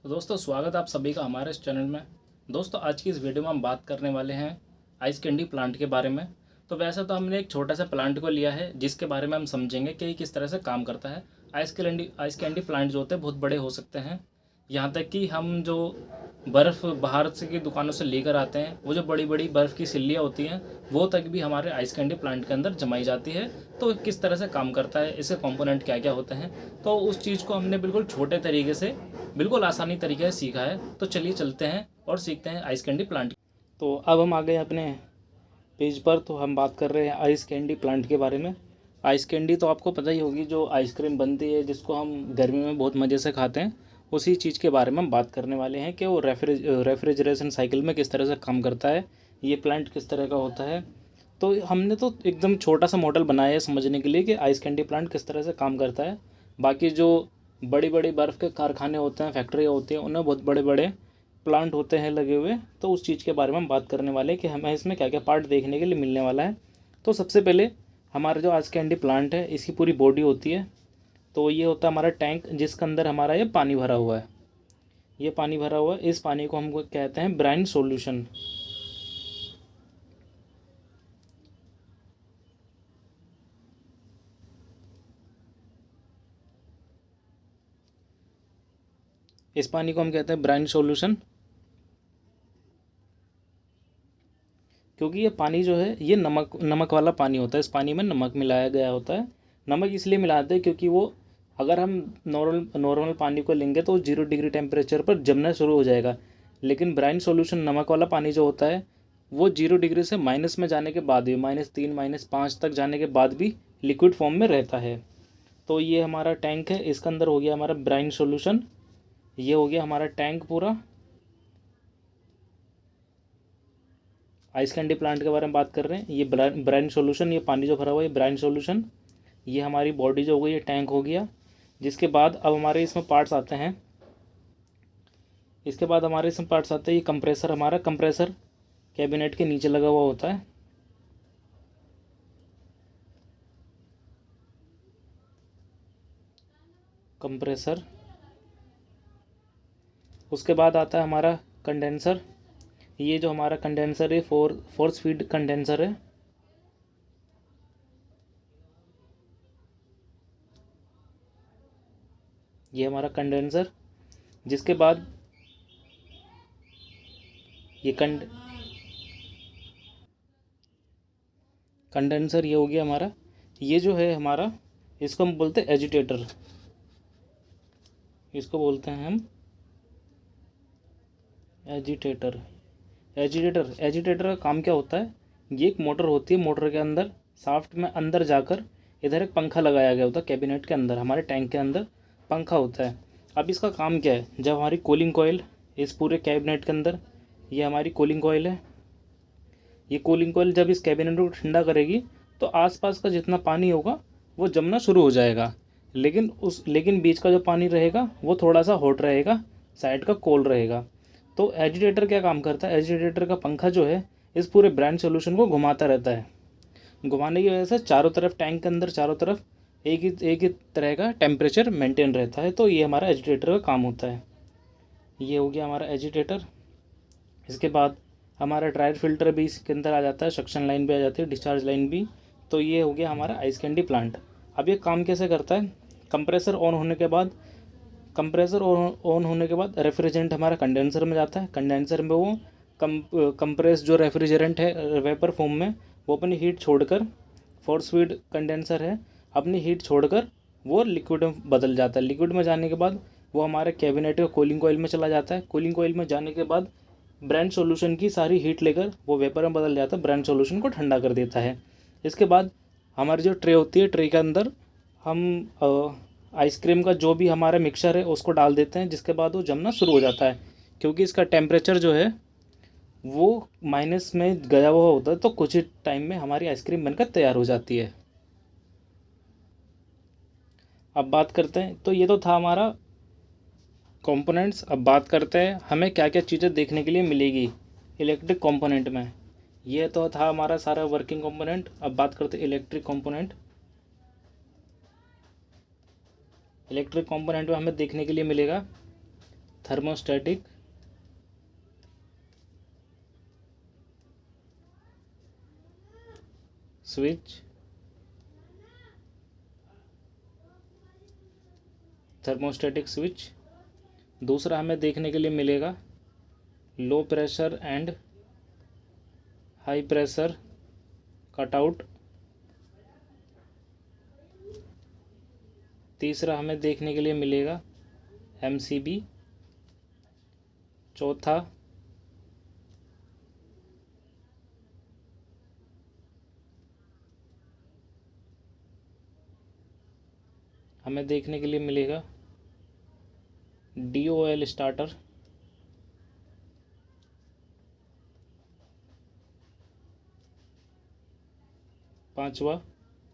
तो दोस्तों स्वागत है आप सभी का हमारे इस चैनल में। दोस्तों आज की इस वीडियो में हम बात करने वाले हैं आइस कैंडी प्लांट के बारे में। तो वैसे तो हमने एक छोटा सा प्लांट को लिया है जिसके बारे में हम समझेंगे कि किस तरह से काम करता है। आइस कैंडी प्लांट जो होते हैं बहुत बड़े हो सकते हैं। यहाँ तक कि हम जो बर्फ़ बाहर से की दुकानों से लेकर आते हैं, वो जो बड़ी बड़ी बर्फ़ की सिल्लियाँ होती हैं, वो तक भी हमारे आइस कैंडी प्लांट के अंदर जमाई जाती है। तो किस तरह से काम करता है, इसके कंपोनेंट क्या क्या होते हैं, तो उस चीज़ को हमने बिल्कुल छोटे तरीके से, बिल्कुल आसानी तरीके से सीखा है। तो चलिए चलते हैं और सीखते हैं आइस कैंडी प्लांट। तो अब हम आ गए अपने पेज पर। तो हम बात कर रहे हैं आइस कैंडी प्लांट के बारे में। आइस कैंडी तो आपको पता ही होगी, जो आइसक्रीम बनती है जिसको हम गर्मी में बहुत मज़े से खाते हैं, उसी चीज़ के बारे में हम बात करने वाले हैं कि वो रेफ्रिजरेशन साइकिल में किस तरह से काम करता है, ये प्लांट किस तरह का होता है। तो हमने तो एकदम छोटा सा मॉडल बनाया है समझने के लिए कि आइस कैंडी प्लांट किस तरह से काम करता है। बाकी जो बड़ी बड़ी बर्फ़ के कारखाने होते हैं, फैक्ट्रियाँ होती हैं, उनमें बहुत बड़े बड़े प्लांट होते हैं लगे हुए। तो उस चीज़ के बारे में हम बात करने वाले हैं कि हमें इसमें क्या क्या पार्ट देखने के लिए मिलने वाला है। तो सबसे पहले हमारा जो आइस कैंडी प्लांट है, इसकी पूरी बॉडी होती है। तो ये होता है हमारा टैंक, जिसके अंदर हमारा ये पानी भरा हुआ है। ये पानी भरा हुआ है, इस पानी को हम कहते हैं ब्राइन सॉल्यूशन। इस पानी को हम कहते हैं ब्राइन सॉल्यूशन, क्योंकि ये पानी जो है ये नमक नमक वाला पानी होता है। इस पानी में नमक मिलाया गया होता है। नमक इसलिए मिलाते हैं क्योंकि वो, अगर हम नॉर्मल पानी को लेंगे तो 0 डिग्री टेम्परेचर पर जमना शुरू हो जाएगा। लेकिन ब्राइन सॉल्यूशन नमक वाला पानी जो होता है, वो 0 डिग्री से माइनस में जाने के बाद भी, -3 -5 तक जाने के बाद भी लिक्विड फॉर्म में रहता है। तो ये हमारा टैंक है, इसके अंदर हो गया हमारा ब्राइन सॉल्यूशन। ये हो गया हमारा टैंक पूरा। आइस कैंडी प्लांट के बारे में बात कर रहे हैं। ये ब्राइन सॉल्यूशन, ये पानी जो भरा हुआ है, ये ब्राइन सॉल्यूशन। ये हमारी बॉडी जो हो गई, ये टैंक हो गया। जिसके बाद अब हमारे इसमें पार्ट्स आते हैं। इसके बाद हमारे इसमें पार्ट्स आते हैं, ये कंप्रेसर। हमारा कंप्रेसर कैबिनेट के नीचे लगा हुआ होता है। कंप्रेसर। उसके बाद आता है हमारा कंडेंसर। ये जो हमारा कंडेंसर है, फोर्स फीड कंडेंसर है। ये हमारा कंडेंसर। जिसके बाद ये कंडेंसर ये हो गया हमारा। ये जो है हमारा, इसको हम बोलते हैं एजिटेटर। इसको बोलते हैं हम एजिटेटर। एजिटेटर का काम क्या होता है, ये एक मोटर होती है। मोटर के अंदर शाफ्ट में अंदर जाकर इधर एक पंखा लगाया गया होता है। कैबिनेट के अंदर, हमारे टैंक के अंदर पंखा होता है। अब इसका काम क्या है, जब हमारी कूलिंग कॉइल इस पूरे कैबिनेट के अंदर, ये हमारी कूलिंग कॉइल है। ये कूलिंग कॉइल जब इस कैबिनेट को ठंडा करेगी, तो आसपास का जितना पानी होगा वो जमना शुरू हो जाएगा। लेकिन बीच का जो पानी रहेगा वो थोड़ा सा हॉट रहेगा, साइड का कोल्ड रहेगा। तो एजिटेटर क्या काम करता है, एजिटेटर का पंखा जो है इस पूरे ब्रांड सॉल्यूशन को घुमाता रहता है। घुमाने की वजह से चारों तरफ, टैंक के अंदर चारों तरफ एक ही तरह का टेम्परेचर मेंटेन रहता है। तो ये हमारा एजिटेटर का काम होता है। ये हो गया हमारा एजिटेटर। इसके बाद हमारा ड्रायर फिल्टर भी इसके अंदर आ जाता है, सक्शन लाइन भी आ जाती है, डिस्चार्ज लाइन भी। तो ये हो गया हमारा आइस कैंडी प्लांट। अब ये काम कैसे करता है, कंप्रेसर ऑन होने के बाद, रेफ्रिजरेंट हमारा कंडेंसर में जाता है। कंडेंसर में वो कंप्रेस जो रेफ्रिजरेंट है वेपर फॉर्म में, वो अपनी हीट छोड़कर, फोर्स फीड कंडेंसर है, अपनी हीट छोड़कर वो लिक्विड में बदल जाता है। लिक्विड में जाने के बाद वो हमारे कैबिनेट के कूलिंग कॉइल में चला जाता है। कूलिंग कॉइल में जाने के बाद ब्रांड सॉल्यूशन की सारी हीट लेकर वो वेपर में बदल जाता है, ब्रांड सॉल्यूशन को ठंडा कर देता है। इसके बाद हमारी जो ट्रे होती है, ट्रे के अंदर हम आइसक्रीम का जो भी हमारा मिक्सचर है उसको डाल देते हैं। जिसके बाद वो जमना शुरू हो जाता है, क्योंकि इसका टेम्परेचर जो है वो माइनस में गया हुआ होता है। तो कुछ ही टाइम में हमारी आइसक्रीम बनकर तैयार हो जाती है। अब बात करते हैं, तो ये तो था हमारा कंपोनेंट्स। अब बात करते हैं हमें क्या क्या चीज़ें देखने के लिए मिलेगी इलेक्ट्रिक कंपोनेंट में। ये तो था हमारा सारा वर्किंग कंपोनेंट। अब बात करते हैं इलेक्ट्रिक कंपोनेंट। इलेक्ट्रिक कंपोनेंट में हमें देखने के लिए मिलेगा थर्मोस्टेटिक स्विच, थर्मोस्टेटिक स्विच। दूसरा हमें देखने के लिए मिलेगा low pressure and high pressure cutout. तीसरा हमें देखने के लिए मिलेगा एमसीबी। चौथा हमें देखने के लिए मिलेगा DOL स्टार्टर। पांचवा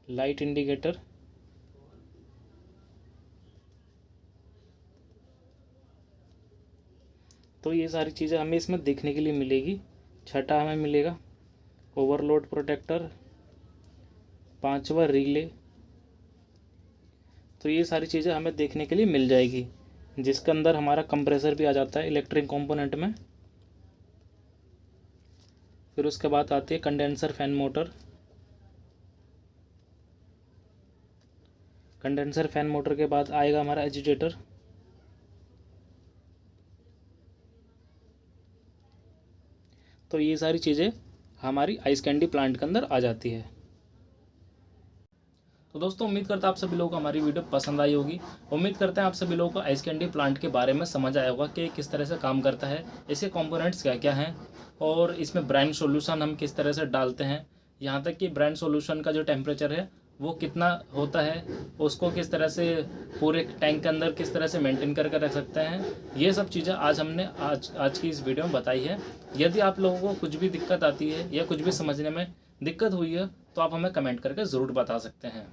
लाइट इंडिकेटर। तो ये सारी चीज़ें हमें इसमें देखने के लिए मिलेगी। छठा हमें मिलेगा ओवरलोड प्रोटेक्टर। पांचवा रिले। तो ये सारी चीज़ें हमें देखने के लिए मिल जाएगी, जिसके अंदर हमारा कंप्रेसर भी आ जाता है इलेक्ट्रिक कंपोनेंट में। फिर उसके बाद आती है condenser fan motor. Condenser fan motor के बाद आएगा हमारा एजिटेटर। तो ये सारी चीज़ें हमारी आइस कैंडी प्लांट के अंदर आ जाती है। तो दोस्तों उम्मीद करता हूँ आप सभी लोगों को हमारी वीडियो पसंद आई होगी। उम्मीद करते हैं आप सभी लोगों को आइस कैंडी प्लांट के बारे में समझ आया होगा कि किस तरह से काम करता है, इसके कंपोनेंट्स क्या क्या हैं और इसमें ब्रांड सॉल्यूशन हम किस तरह से डालते हैं। यहाँ तक कि ब्रांड सॉल्यूशन का जो टेम्परेचर है वो कितना होता है, उसको किस तरह से पूरे टैंक के अंदर किस तरह से मेंटेन करके रख सकते हैं। ये सब चीज़ें आज हमने आज की इस वीडियो में बताई है। यदि आप लोगों को कुछ भी दिक्कत आती है या कुछ भी समझने में दिक्कत हुई है तो आप हमें कमेंट करके ज़रूर बता सकते हैं।